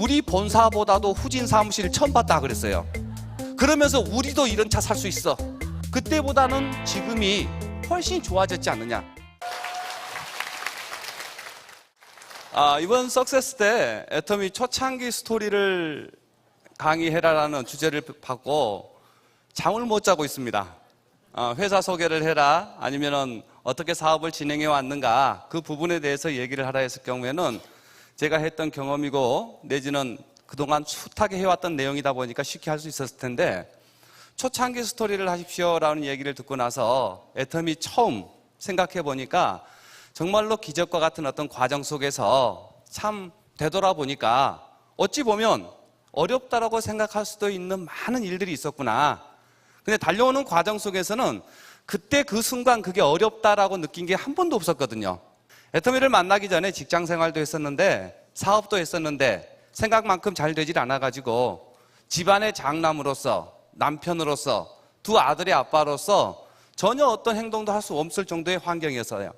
우리 본사보다도 후진 사무실을 처음 봤다 그랬어요. 그러면서 우리도 이런 차 살 수 있어. 그때보다는 지금이 훨씬 좋아졌지 않느냐. 이번 석세스 때 애터미 초창기 스토리를 강의해라라는 주제를 받고 잠을 못 자고 있습니다. 회사 소개를 해라, 아니면은 어떻게 사업을 진행해 왔는가, 그 부분에 대해서 얘기를 하라 했을 경우에는 제가 했던 경험이고 내지는 그동안 숱하게 해왔던 내용이다 보니까 쉽게 할 수 있었을 텐데, 초창기 스토리를 하십시오라는 얘기를 듣고 나서 애터미 처음 생각해 보니까 정말로 기적과 같은 어떤 과정 속에서 참 되돌아보니까 어찌 보면 어렵다라고 생각할 수도 있는 많은 일들이 있었구나. 근데 달려오는 과정 속에서는 그때 그 순간 그게 어렵다라고 느낀 게 한 번도 없었거든요. 애터미를 만나기 전에 직장 생활도 했었는데 사업도 했었는데 생각만큼 잘 되질 않아가지고 집안의 장남으로서, 남편으로서, 두 아들의 아빠로서 전혀 어떤 행동도 할 수 없을 정도의 환경이었어요.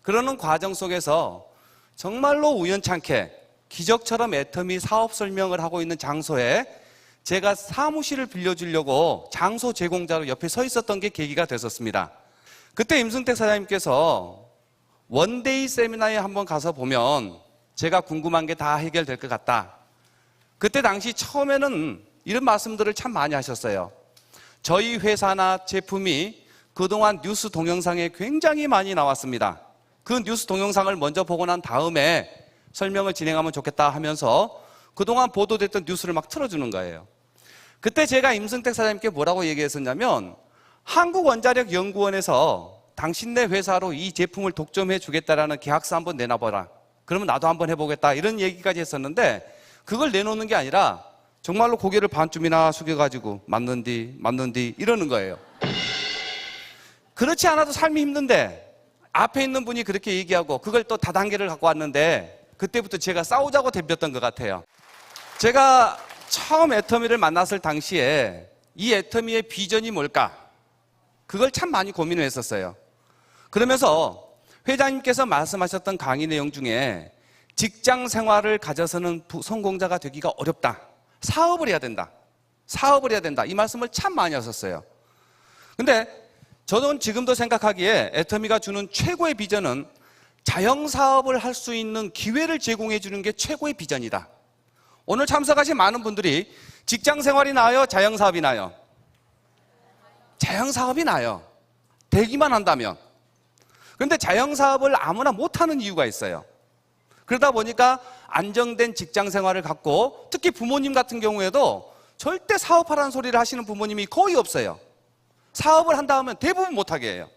그러는 과정 속에서 정말로 우연찮게 기적처럼 애터미 사업 설명을 하고 있는 장소에 제가 사무실을 빌려주려고 장소 제공자로 옆에 서 있었던 게 계기가 됐었습니다. 그때 임승택 사장님께서 원데이 세미나에 한번 가서 보면 제가 궁금한 게 다 해결될 것 같다. 그때 당시 처음에는 이런 말씀들을 참 많이 하셨어요. 저희 회사나 제품이 그동안 뉴스 동영상에 굉장히 많이 나왔습니다. 그 뉴스 동영상을 먼저 보고 난 다음에 설명을 진행하면 좋겠다 하면서 그동안 보도됐던 뉴스를 막 틀어주는 거예요. 그때 제가 임승택 사장님께 뭐라고 얘기했었냐면, 한국원자력연구원에서 당신네 회사로 이 제품을 독점해 주겠다라는 계약서 한번 내놔봐라. 그러면 나도 한번 해보겠다. 이런 얘기까지 했었는데, 그걸 내놓는 게 아니라 정말로 고개를 반쯤이나 숙여가지고 맞는디 이러는 거예요. 그렇지 않아도 삶이 힘든데 앞에 있는 분이 그렇게 얘기하고 그걸 또 다단계를 갖고 왔는데, 그때부터 제가 싸우자고 덤볐던 것 같아요. 제가 처음 애터미를 만났을 당시에 이 애터미의 비전이 뭘까? 그걸 참 많이 고민을 했었어요. 그러면서 회장님께서 말씀하셨던 강의 내용 중에 직장 생활을 가져서는 성공자가 되기가 어렵다. 사업을 해야 된다. 이 말씀을 참 많이 하셨어요. 근데 저는 지금도 생각하기에 애터미가 주는 최고의 비전은 자영사업을 할 수 있는 기회를 제공해 주는 게 최고의 비전이다. 오늘 참석하신 많은 분들이 직장생활이 나아요? 자영사업이 나아요? 자영사업이 나아요. 되기만 한다면. 그런데 자영사업을 아무나 못하는 이유가 있어요. 그러다 보니까 안정된 직장생활을 갖고, 특히 부모님 같은 경우에도 절대 사업하라는 소리를 하시는 부모님이 거의 없어요. 사업을 한다 하면 대부분 못하게 해요.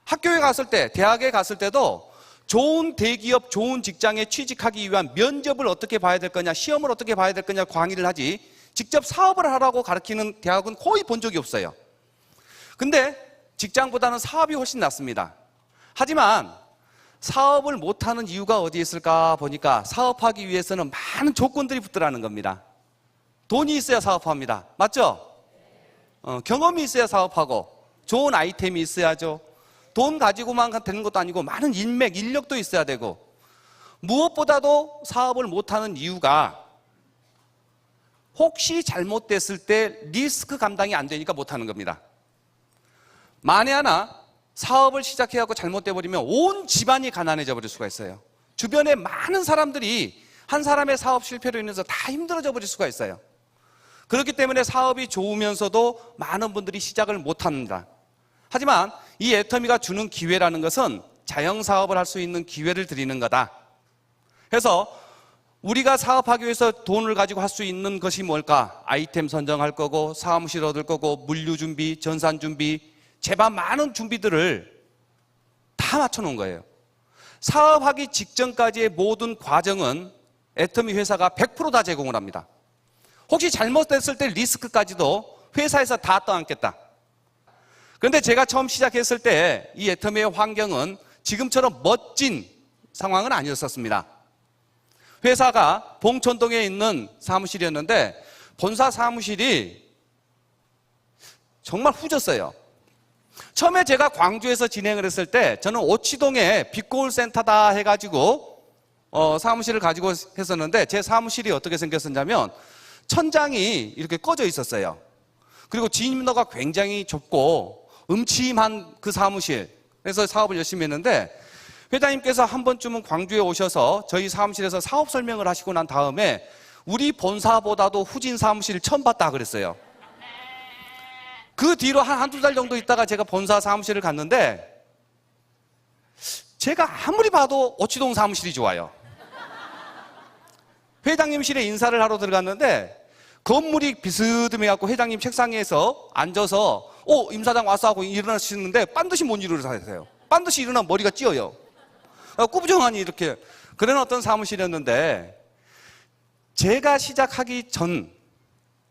학교에 갔을 때, 대학에 갔을 때도 좋은 대기업, 좋은 직장에 취직하기 위한 면접을 어떻게 봐야 될 거냐, 시험을 어떻게 봐야 될 거냐 강의를 하지, 직접 사업을 하라고 가르치는 대학은 거의 본 적이 없어요. 근데 직장보다는 사업이 훨씬 낫습니다. 하지만 사업을 못하는 이유가 어디에 있을까 보니까 사업하기 위해서는 많은 조건들이 붙더라는 겁니다. 돈이 있어야 사업합니다. 맞죠? 경험이 있어야 사업하고, 좋은 아이템이 있어야죠. 돈 가지고만 되는 것도 아니고 많은 인맥, 인력도 있어야 되고, 무엇보다도 사업을 못하는 이유가 혹시 잘못됐을 때 리스크 감당이 안 되니까 못하는 겁니다. 만에 하나 사업을 시작해갖고 잘못돼 버리면 온 집안이 가난해져 버릴 수가 있어요. 주변에 많은 사람들이 한 사람의 사업 실패로 인해서 다 힘들어져 버릴 수가 있어요. 그렇기 때문에 사업이 좋으면서도 많은 분들이 시작을 못합니다. 하지만 이 애터미가 주는 기회라는 것은 자영사업을 할 수 있는 기회를 드리는 거다. 그래서 우리가 사업하기 위해서 돈을 가지고 할 수 있는 것이 뭘까? 아이템 선정할 거고, 사무실 얻을 거고, 물류 준비, 전산 준비, 제반 많은 준비들을 다 맞춰놓은 거예요. 사업하기 직전까지의 모든 과정은 애터미 회사가 100% 다 제공을 합니다. 혹시 잘못됐을 때 리스크까지도 회사에서 다 떠안겠다. 그런데 제가 처음 시작했을 때 이 애터미의 환경은 지금처럼 멋진 상황은 아니었었습니다. 회사가 봉천동에 있는 사무실이었는데 본사 사무실이 정말 후졌어요. 처음에 제가 광주에서 진행을 했을 때 저는 오치동에 빅고울 센터다 해가지고 사무실을 가지고 했었는데 제 사무실이 어떻게 생겼었냐면 천장이 이렇게 꺼져 있었어요. 그리고 진입로가 굉장히 좁고 음침한 그 사무실. 그래서 사업을 열심히 했는데 회장님께서 한 번쯤은 광주에 오셔서 저희 사무실에서 사업 설명을 하시고 난 다음에 우리 본사보다도 후진 사무실을 처음 봤다 그랬어요. 그 뒤로 한두 달 정도 있다가 제가 본사 사무실을 갔는데 제가 아무리 봐도 오치동 사무실이 좋아요. 회장님실에 인사를 하러 들어갔는데 건물이 비스듬해갖고 회장님 책상에서 앉아서 임 사장 왔어 하고 일어나시는데 반드시 못 일어나세요. 반드시 일어나면 머리가 찧어요. 꾸부정하니 이렇게 그런 어떤 사무실이었는데 제가 시작하기 전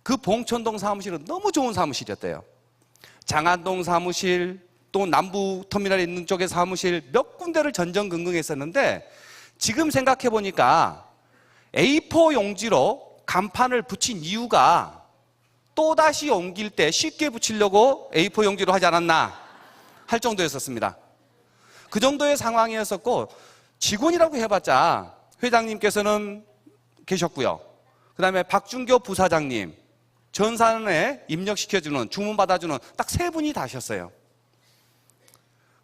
그 봉천동 사무실은 너무 좋은 사무실이었대요. 장안동 사무실 또 남부터미널에 있는 쪽의 사무실 몇 군데를 전전긍긍했었는데 지금 생각해 보니까 A4 용지로 간판을 붙인 이유가 또다시 옮길 때 쉽게 붙이려고 A4 용지로 하지 않았나 할 정도였었습니다. 그 정도의 상황이었었고 직원이라고 해봤자 회장님께서는 계셨고요. 그 다음에 박준교 부사장님, 전산에 입력시켜주는, 주문 받아주는 딱 세 분이 다셨어요.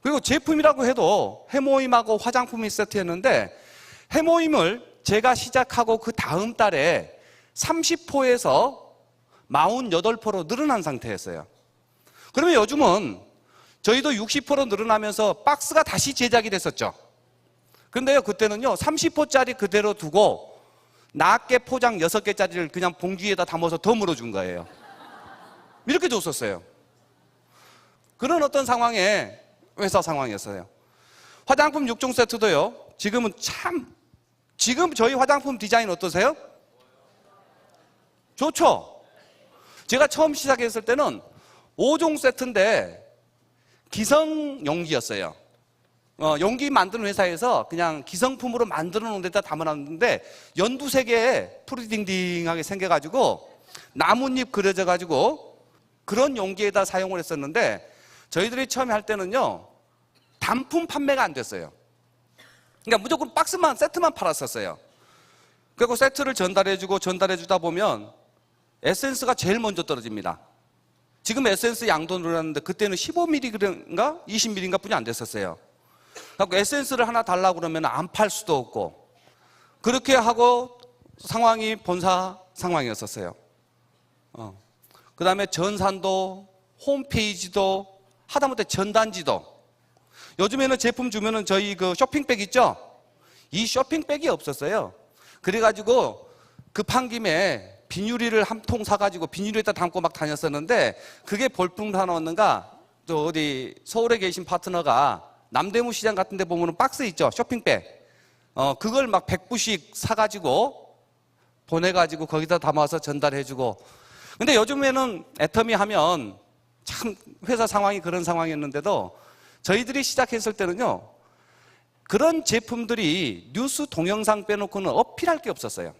그리고 제품이라고 해도 해모임하고 화장품이 세트였는데 해모임을 제가 시작하고 그 다음 달에 30포에서 48포로 늘어난 상태였어요. 그러면 요즘은 저희도 60포로 늘어나면서 박스가 다시 제작이 됐었죠. 그런데요, 그때는요, 30포짜리 그대로 두고 낱개 포장 6개짜리를 그냥 봉지에다 담아서 더 물어준 거예요. 이렇게 줬었어요. 그런 어떤 상황에 회사 상황이었어요. 화장품 6종 세트도요, 지금 저희 화장품 디자인 어떠세요? 좋죠? 제가 처음 시작했을 때는 5종 세트인데 기성 용기였어요. 용기 만드는 회사에서 그냥 기성품으로 만들어 놓은 데다 담아놨는데 연두세 개에 푸르딩딩하게 생겨가지고 나뭇잎 그려져가지고 그런 용기에다 사용을 했었는데 저희들이 처음에 할 때는요, 단품 판매가 안 됐어요. 그러니까 무조건 박스만, 세트만 팔았었어요. 그리고 세트를 전달해주다 보면 에센스가 제일 먼저 떨어집니다. 지금 에센스 양도 늘었는데 그때는 15mg인가 20mg인가 뿐이 안 됐었어요. 그래서 에센스를 하나 달라고 그러면 안 팔 수도 없고 그렇게 하고 상황이 본사 상황이었었어요. 그 다음에 전산도 홈페이지도 하다못해 전단지도 요즘에는 제품 주면은 저희 그 쇼핑백 있죠? 이 쇼핑백이 없었어요. 그래가지고 급한 김에 비닐을 한 통 사가지고 비닐에다 담고 막 다녔었는데 그게 볼품 사나웠는가 또 어디 서울에 계신 파트너가 남대문 시장 같은 데 보면은 박스 있죠? 쇼핑백. 그걸 막 100부씩 사가지고 보내가지고 거기다 담아서 전달해주고. 근데 요즘에는 애터미 하면 참 회사 상황이 그런 상황이었는데도 저희들이 시작했을 때는요, 그런 제품들이 뉴스 동영상 빼놓고는 어필할 게 없었어요.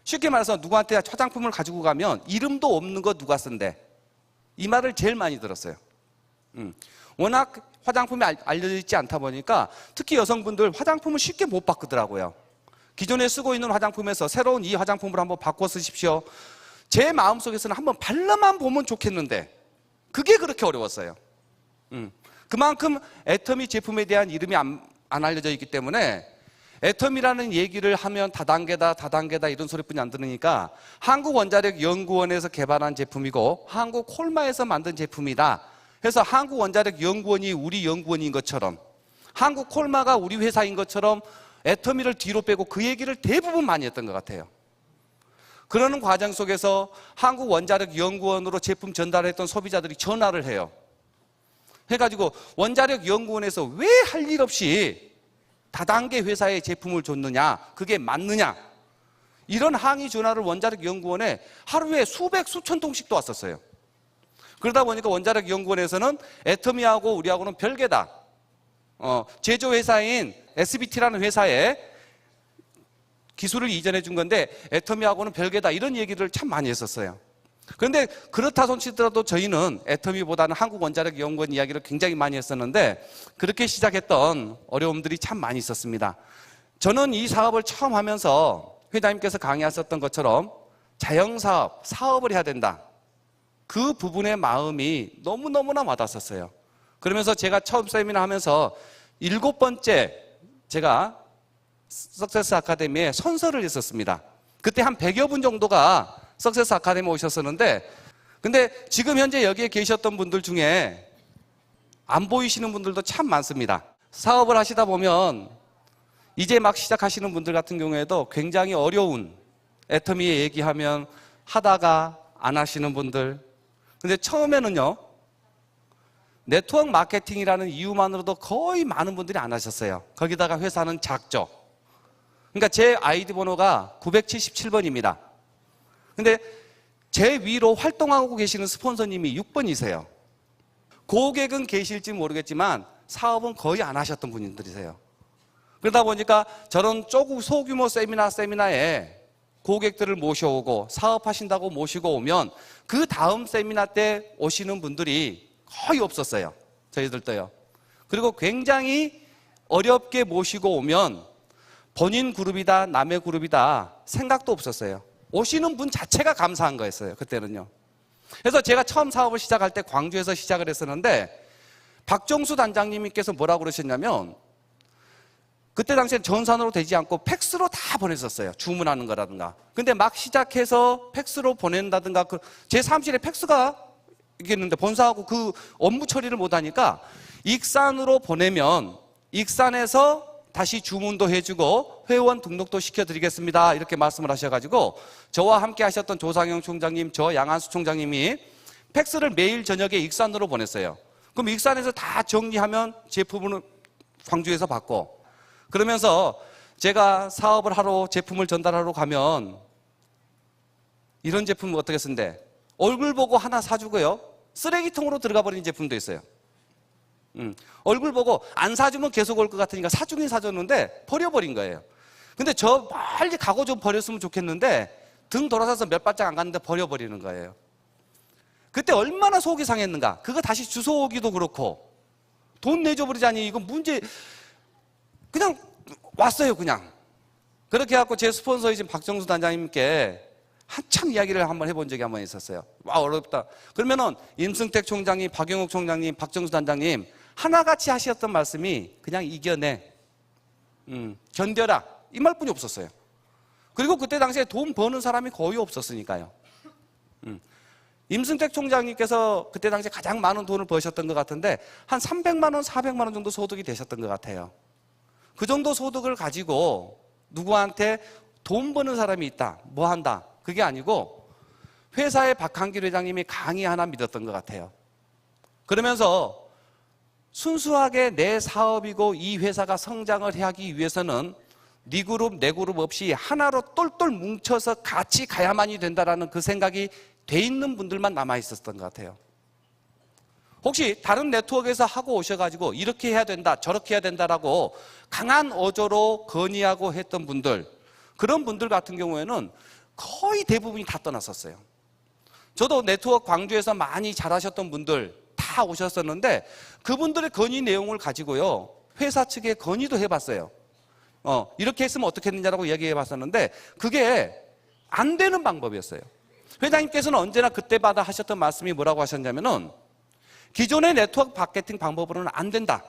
쉽게 말해서 누구한테 화장품을 가지고 가면 이름도 없는 거 누가 쓴대. 이 말을 제일 많이 들었어요. 워낙 화장품이 알려져 있지 않다 보니까 특히 여성분들 화장품을 쉽게 못 바꾸더라고요. 기존에 쓰고 있는 화장품에서 새로운 이 화장품을 한번 바꿔 쓰십시오. 제 마음속에서는 한번 발라만 보면 좋겠는데 그게 그렇게 어려웠어요. 그만큼 애터미 제품에 대한 이름이 안 알려져 있기 때문에 애텀이라는 얘기를 하면 다단계다 이런 소리뿐이 안 들으니까 한국원자력연구원에서 개발한 제품이고 한국 콜마에서 만든 제품이다 해서 한국원자력연구원이 우리 연구원인 것처럼 한국 콜마가 우리 회사인 것처럼 애터미를 뒤로 빼고 그 얘기를 대부분 많이 했던 것 같아요. 그러는 과정 속에서 한국원자력연구원으로 제품 전달했던 소비자들이 전화를 해요. 해가지고 원자력연구원에서 왜 할 일 없이 다단계 회사에 제품을 줬느냐, 그게 맞느냐, 이런 항의 전화를 원자력연구원에 하루에 수천 통씩도 왔었어요. 그러다 보니까 원자력연구원에서는 애터미하고 우리하고는 별개다. 제조회사인 SBT라는 회사에 기술을 이전해 준 건데 애터미하고는 별개다, 이런 얘기를 참 많이 했었어요. 그런데 그렇다 손치더라도 저희는 애터미보다는 한국원자력연구원 이야기를 굉장히 많이 했었는데 그렇게 시작했던 어려움들이 참 많이 있었습니다. 저는 이 사업을 처음 하면서 회장님께서 강의하셨던 것처럼 자영사업, 사업을 해야 된다. 그 부분의 마음이 너무너무나 와닿았었어요. 그러면서 제가 처음 세미나 하면서 7번째 제가 석세스 아카데미에 선서를 했었습니다. 그때 한 100여 분 정도가 석세스 아카데미 오셨었는데, 근데 지금 현재 여기에 계셨던 분들 중에 안 보이시는 분들도 참 많습니다. 사업을 하시다 보면 이제 막 시작하시는 분들 같은 경우에도 굉장히 어려운, 애터미에 얘기하면 하다가 안 하시는 분들. 근데 처음에는요, 네트워크 마케팅이라는 이유만으로도 거의 많은 분들이 안 하셨어요. 거기다가 회사는 작죠. 그러니까 제 아이디 번호가 977번입니다. 근데 제 위로 활동하고 계시는 스폰서님이 6번이세요. 고객은 계실지 모르겠지만 사업은 거의 안 하셨던 분들이세요. 그러다 보니까 저런 소규모 세미나에 고객들을 모셔오고 사업하신다고 모시고 오면 그 다음 세미나 때 오시는 분들이 거의 없었어요. 저희들도요. 그리고 굉장히 어렵게 모시고 오면 본인 그룹이다, 남의 그룹이다 생각도 없었어요. 오시는 분 자체가 감사한 거였어요. 그때는요. 그래서 제가 처음 사업을 시작할 때 광주에서 시작을 했었는데 박정수 단장님께서 뭐라고 그러셨냐면 그때 당시엔 전산으로 되지 않고 팩스로 다 보냈었어요. 주문하는 거라든가. 근데 막 시작해서 팩스로 보낸다든가 제 사무실에 팩스가 있는데 본사하고 그 업무 처리를 못하니까 익산으로 보내면 익산에서 다시 주문도 해주고 회원 등록도 시켜드리겠습니다. 이렇게 말씀을 하셔가지고 저와 함께 하셨던 조상영 총장님, 저 양한수 총장님이 팩스를 매일 저녁에 익산으로 보냈어요. 그럼 익산에서 다 정리하면 제품을 광주에서 받고, 그러면서 제가 사업을 하러 제품을 전달하러 가면 이런 제품을 어떻게 쓴대? 얼굴 보고 하나 사주고요, 쓰레기통으로 들어가 버린 제품도 있어요. 얼굴 보고 안 사주면 계속 올 것 같으니까 사주긴 사줬는데 버려버린 거예요. 근데 저 빨리 가고 좀 버렸으면 좋겠는데 등 돌아서서 몇 발짝 안 갔는데 버려버리는 거예요. 그때 얼마나 속이 상했는가. 그거 다시 주워 오기도 그렇고 돈 내줘 버리자니 이거 문제. 그냥 왔어요. 그냥 그렇게 해갖고 제 스폰서이신 박정수 단장님께 한참 이야기를 한번 해본 적이 한번 있었어요. 와, 어렵다. 그러면은 임승택 총장님, 박영욱 총장님, 박정수 단장님 하나같이 하셨던 말씀이 그냥 이겨내, 견뎌라, 이 말뿐이 없었어요. 그리고 그때 당시에 돈 버는 사람이 거의 없었으니까요. 임승택 총장님께서 그때 당시에 가장 많은 돈을 버셨던 것 같은데 한 300만 원, 400만 원 정도 소득이 되셨던 것 같아요. 그 정도 소득을 가지고 누구한테 돈 버는 사람이 있다, 뭐 한다, 그게 아니고 회사의 박한길 회장님이 강의 하나 믿었던 것 같아요. 그러면서 순수하게 내 사업이고 이 회사가 성장을 하기 위해서는 네 그룹, 내 그룹 없이 하나로 똘똘 뭉쳐서 같이 가야만이 된다라는 그 생각이 돼 있는 분들만 남아 있었던 것 같아요. 혹시 다른 네트워크에서 하고 오셔가지고 이렇게 해야 된다, 저렇게 해야 된다라고 강한 어조로 건의하고 했던 분들, 그런 분들 같은 경우에는 거의 대부분이 다 떠났었어요. 저도 네트워크 광주에서 많이 잘하셨던 분들 다 오셨었는데 그분들의 건의 내용을 가지고요, 회사 측에 건의도 해봤어요. 이렇게 했으면 어떻게 했느냐라고 얘기해 봤었는데 그게 안 되는 방법이었어요. 회장님께서는 언제나 그때마다 하셨던 말씀이 뭐라고 하셨냐면은 기존의 네트워크 마케팅 방법으로는 안 된다.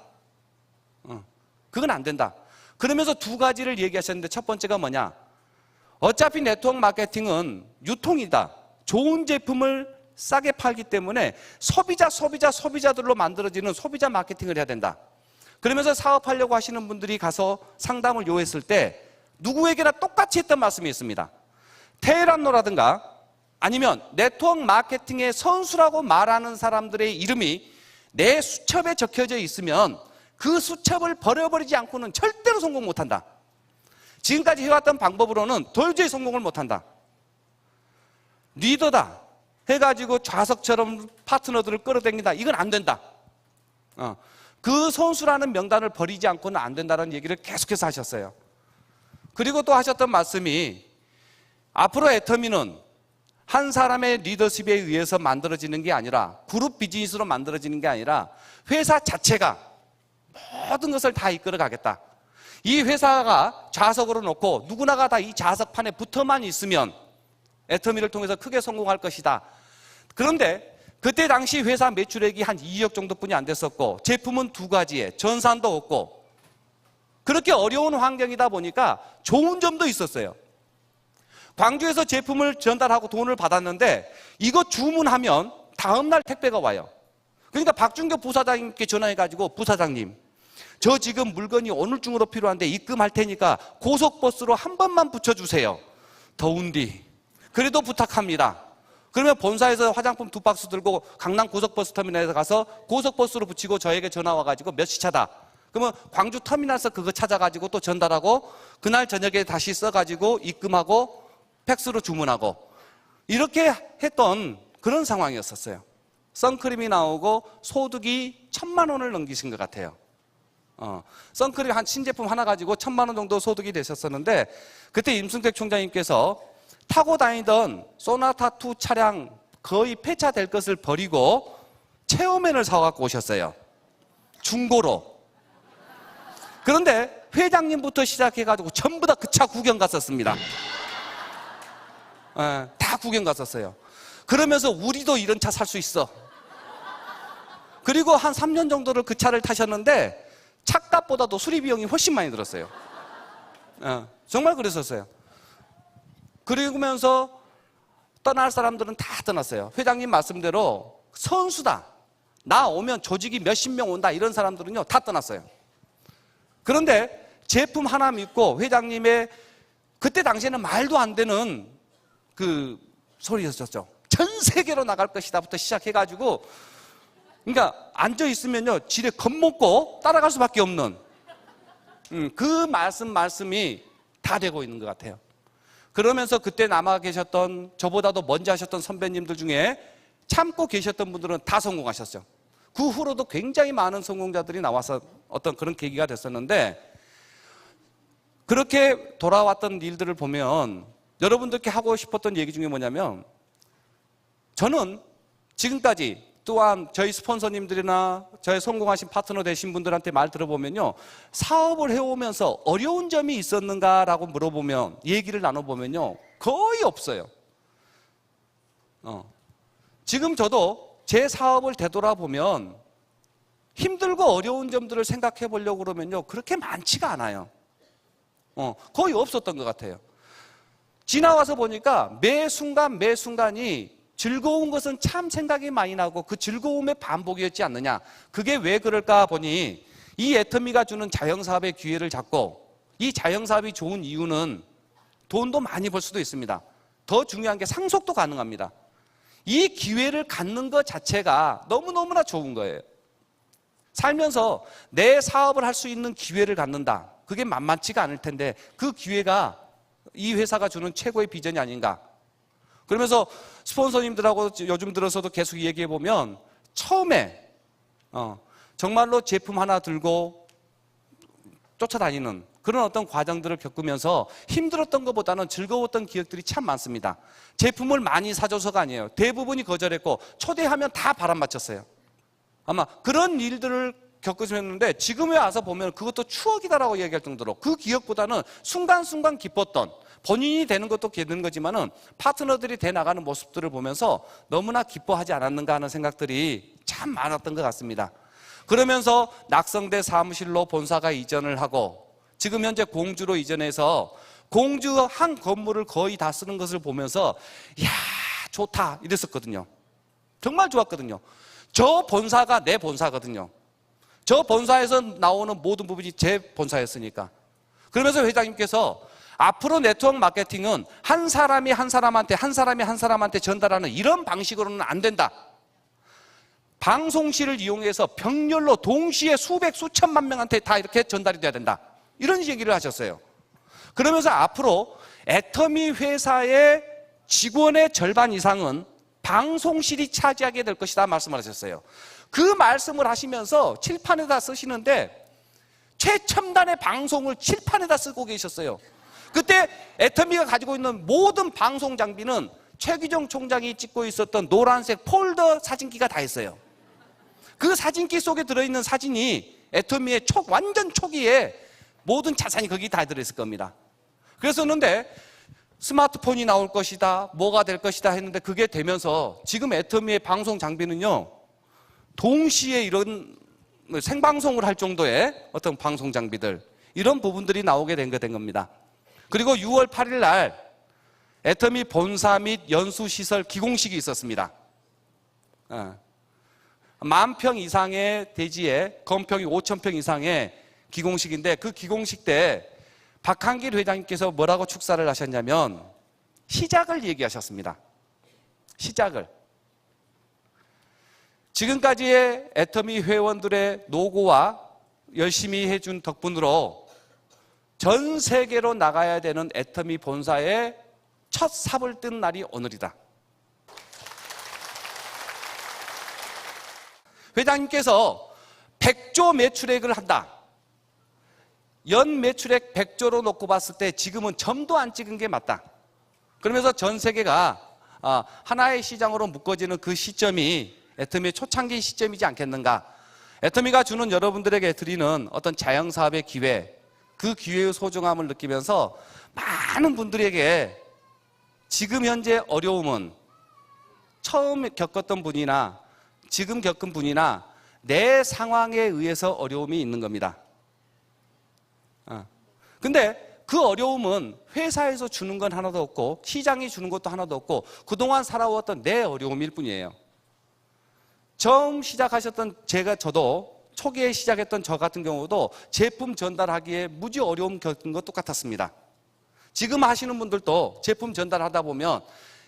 그건 안 된다. 그러면서 두 가지를 얘기하셨는데 첫 번째가 뭐냐? 어차피 네트워크 마케팅은 유통이다. 좋은 제품을 싸게 팔기 때문에 소비자들로 만들어지는 소비자 마케팅을 해야 된다. 그러면서 사업하려고 하시는 분들이 가서 상담을 요했을 때 누구에게나 똑같이 했던 말씀이 있습니다. 테헤란노라든가 아니면 네트워크 마케팅의 선수라고 말하는 사람들의 이름이 내 수첩에 적혀져 있으면 그 수첩을 버려버리지 않고는 절대로 성공 못한다. 지금까지 해왔던 방법으로는 도저히 성공을 못한다. 리더다 해가지고 좌석처럼 파트너들을 끌어당긴다, 이건 안 된다. 그 선수라는 명단을 버리지 않고는 안 된다는 얘기를 계속해서 하셨어요. 그리고 또 하셨던 말씀이 앞으로 애터미는 한 사람의 리더십에 의해서 만들어지는 게 아니라 그룹 비즈니스로 만들어지는 게 아니라 회사 자체가 모든 것을 다 이끌어 가겠다. 이 회사가 좌석으로 놓고 누구나가 다 이 좌석판에 붙어만 있으면 애터미를 통해서 크게 성공할 것이다. 그런데 그때 당시 회사 매출액이 한 2억 정도뿐이 안 됐었고 제품은 2가지에 전산도 없고 그렇게 어려운 환경이다 보니까 좋은 점도 있었어요. 광주에서 제품을 전달하고 돈을 받았는데 이거 주문하면 다음날 택배가 와요. 그러니까 박준교 부사장님께 전화해가지고 부사장님 저 지금 물건이 오늘 중으로 필요한데 입금할 테니까 고속버스로 한 번만 붙여주세요. 더운디 그래도 부탁합니다. 그러면 본사에서 화장품 2박스 들고 강남 고속버스 터미널에 가서 고속버스로 붙이고 저에게 전화 와가지고 몇 시차다. 그러면 광주 터미널에서 그거 찾아가지고 또 전달하고 그날 저녁에 다시 써가지고 입금하고 팩스로 주문하고 이렇게 했던 그런 상황이었었어요. 선크림이 나오고 소득이 1,000만 원을 넘기신 것 같아요. 선크림 한 신제품 하나 가지고 1,000만 원 정도 소득이 되셨었는데 그때 임승택 총장님께서 타고 다니던 소나타2 차량 거의 폐차될 것을 버리고 체어맨을 사갖고 오셨어요. 중고로. 그런데 회장님부터 시작해가지고 전부 다 그 차 구경 갔었습니다. 다 구경 갔었어요. 그러면서 우리도 이런 차 살 수 있어. 그리고 한 3년 정도를 그 차를 타셨는데 차값보다도 수리 비용이 훨씬 많이 들었어요. 정말 그랬었어요. 그러면서 떠날 사람들은 다 떠났어요. 회장님 말씀대로 선수다. 나 오면 조직이 몇십 명 온다. 이런 사람들은요 다 떠났어요. 그런데 제품 하나 믿고 회장님의 그때 당시에는 말도 안 되는 그 소리였었죠. 전 세계로 나갈 것이다부터 시작해가지고 그러니까 앉아있으면요 지레 겁먹고 따라갈 수밖에 없는 그 말씀이 다 되고 있는 것 같아요. 그러면서 그때 남아 계셨던 저보다도 먼저 하셨던 선배님들 중에 참고 계셨던 분들은 다 성공하셨죠. 그 후로도 굉장히 많은 성공자들이 나와서 어떤 그런 계기가 됐었는데 그렇게 돌아왔던 일들을 보면 여러분들께 하고 싶었던 얘기 중에 뭐냐면 저는 지금까지 또한 저희 스폰서님들이나 저희 성공하신 파트너 되신 분들한테 말 들어보면요 사업을 해오면서 어려운 점이 있었는가라고 물어보면 얘기를 나눠보면요 거의 없어요. 지금 저도 제 사업을 되돌아보면 힘들고 어려운 점들을 생각해 보려고 그러면요 그렇게 많지가 않아요. 거의 없었던 것 같아요. 지나와서 보니까 매 순간이 즐거운 것은 참 생각이 많이 나고 그 즐거움의 반복이었지 않느냐. 그게 왜 그럴까 보니 이 애터미가 주는 자영사업의 기회를 잡고 이 자영사업이 좋은 이유는 돈도 많이 벌 수도 있습니다. 더 중요한 게 상속도 가능합니다. 이 기회를 갖는 것 자체가 너무너무나 좋은 거예요. 살면서 내 사업을 할 수 있는 기회를 갖는다. 그게 만만치가 않을 텐데 그 기회가 이 회사가 주는 최고의 비전이 아닌가. 그러면서 스폰서님들하고 요즘 들어서도 계속 얘기해 보면 처음에 정말로 제품 하나 들고 쫓아다니는 그런 어떤 과정들을 겪으면서 힘들었던 것보다는 즐거웠던 기억들이 참 많습니다. 제품을 많이 사줘서가 아니에요. 대부분이 거절했고 초대하면 다 바람 맞췄어요. 아마 그런 일들을 겪으셨는데 지금에 와서 보면 그것도 추억이다라고 얘기할 정도로 그 기억보다는 순간순간 기뻤던 본인이 되는 것도 되는 거지만은 파트너들이 돼 나가는 모습들을 보면서 너무나 기뻐하지 않았는가 하는 생각들이 참 많았던 것 같습니다. 그러면서 낙성대 사무실로 본사가 이전을 하고 지금 현재 공주로 이전해서 공주 한 건물을 거의 다 쓰는 것을 보면서 이야 좋다 이랬었거든요. 정말 좋았거든요. 저 본사가 내 본사거든요. 저 본사에서 나오는 모든 부분이 제 본사였으니까. 그러면서 회장님께서 앞으로 네트워크 마케팅은 한 사람이 한 사람한테 전달하는 이런 방식으로는 안 된다. 방송실을 이용해서 병렬로 동시에 수백 수천만 명한테 다 이렇게 전달이 돼야 된다. 이런 얘기를 하셨어요. 그러면서 앞으로 애터미 회사의 직원의 절반 이상은 방송실이 차지하게 될 것이다 말씀을 하셨어요. 그 말씀을 하시면서 칠판에다 쓰시는데 최첨단의 방송을 칠판에다 쓰고 계셨어요. 그때 애터미가 가지고 있는 모든 방송 장비는 최규정 총장이 찍고 있었던 노란색 폴더 사진기가 다 있어요. 그 사진기 속에 들어있는 사진이 애터미의 완전 초기에 모든 자산이 거기 다 들어있을 겁니다. 그랬었는데 스마트폰이 나올 것이다, 뭐가 될 것이다 했는데 그게 되면서 지금 애터미의 방송 장비는요, 동시에 이런 생방송을 할 정도의 어떤 방송 장비들, 이런 부분들이 나오게 된 겁니다. 그리고 6월 8일 날 애터미 본사 및 연수시설 기공식이 있었습니다. 10,000평 이상의 대지에 건평이 5,000평 이상의 기공식인데, 그 기공식 때 박한길 회장님께서 뭐라고 축사를 하셨냐면 시작을 얘기하셨습니다. 시작을. 지금까지의 애터미 회원들의 노고와 열심히 해준 덕분으로 전 세계로 나가야 되는 애터미 본사의 첫 삽을 뜬 날이 오늘이다. 회장님께서 100조 매출액을 한다. 연 매출액 100조로 놓고 봤을 때 지금은 점도 안 찍은 게 맞다. 그러면서 전 세계가 하나의 시장으로 묶어지는 그 시점이 애터미의 초창기 시점이지 않겠는가. 애터미가 주는 여러분들에게 드리는 어떤 자영사업의 기회, 그 기회의 소중함을 느끼면서 많은 분들에게 지금 현재 어려움은 처음 겪었던 분이나 지금 겪은 분이나 내 상황에 의해서 어려움이 있는 겁니다. 근데 그 어려움은 회사에서 주는 건 하나도 없고 시장이 주는 것도 하나도 없고 그동안 살아왔던 내 어려움일 뿐이에요. 처음 시작하셨던 저도 초기에 시작했던 저 같은 경우도 제품 전달하기에 무지 어려움 겪은 것 똑같았습니다. 지금 하시는 분들도 제품 전달하다 보면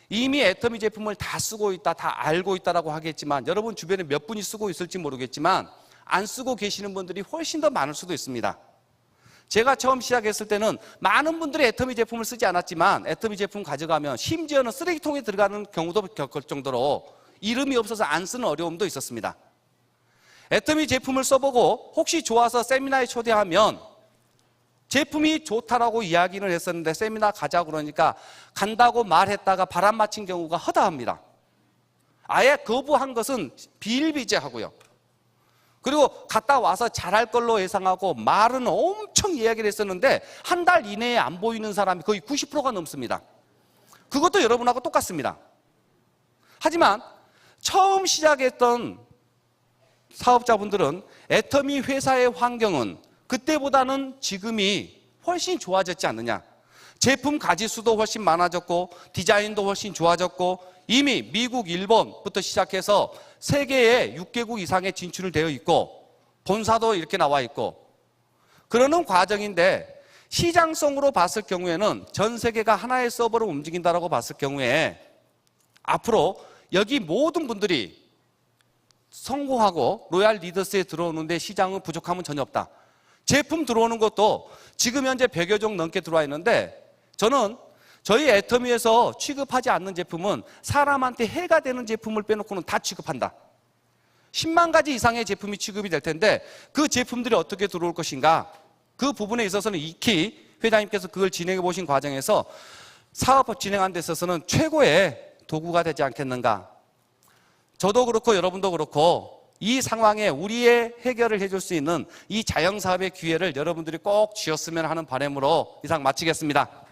이미 애터미 제품을 다 쓰고 있다, 다 알고 있다라고 하겠지만 여러분 주변에 몇 분이 쓰고 있을지 모르겠지만 안 쓰고 계시는 분들이 훨씬 더 많을 수도 있습니다. 제가 처음 시작했을 때는 많은 분들이 애터미 제품을 쓰지 않았지만 애터미 제품 가져가면 심지어는 쓰레기통에 들어가는 경우도 겪을 정도로 이름이 없어서 안 쓰는 어려움도 있었습니다. 애터미 제품을 써보고 혹시 좋아서 세미나에 초대하면 제품이 좋다라고 이야기를 했었는데 세미나 가자고 그러니까 간다고 말했다가 바람 맞힌 경우가 허다합니다. 아예 거부한 것은 비일비재하고요. 그리고 갔다 와서 잘할 걸로 예상하고 말은 엄청 이야기를 했었는데 한 달 이내에 안 보이는 사람이 거의 90%가 넘습니다. 그것도 여러분하고 똑같습니다. 하지만 처음 시작했던 사업자분들은 애터미 회사의 환경은 그때보다는 지금이 훨씬 좋아졌지 않느냐. 제품 가지수도 훨씬 많아졌고 디자인도 훨씬 좋아졌고 이미 미국, 일본부터 시작해서 세계에 6개국 이상에 진출되어 있고 본사도 이렇게 나와 있고 그러는 과정인데 시장성으로 봤을 경우에는 전 세계가 하나의 서버로 움직인다고 봤을 경우에 앞으로 여기 모든 분들이 성공하고 로얄 리더스에 들어오는데 시장은 부족함은 전혀 없다. 제품 들어오는 것도 지금 현재 100여 종 넘게 들어와 있는데 저는 저희 애터미에서 취급하지 않는 제품은 사람한테 해가 되는 제품을 빼놓고는 다 취급한다. 10만 가지 이상의 제품이 취급이 될 텐데 그 제품들이 어떻게 들어올 것인가, 그 부분에 있어서는 익히 회장님께서 그걸 진행해 보신 과정에서 사업 진행하는 데 있어서는 최고의 도구가 되지 않겠는가. 저도 그렇고 여러분도 그렇고 이 상황에 우리의 해결을 해줄 수 있는 이 자영사업의 기회를 여러분들이 꼭 쥐었으면 하는 바람으로 이상 마치겠습니다.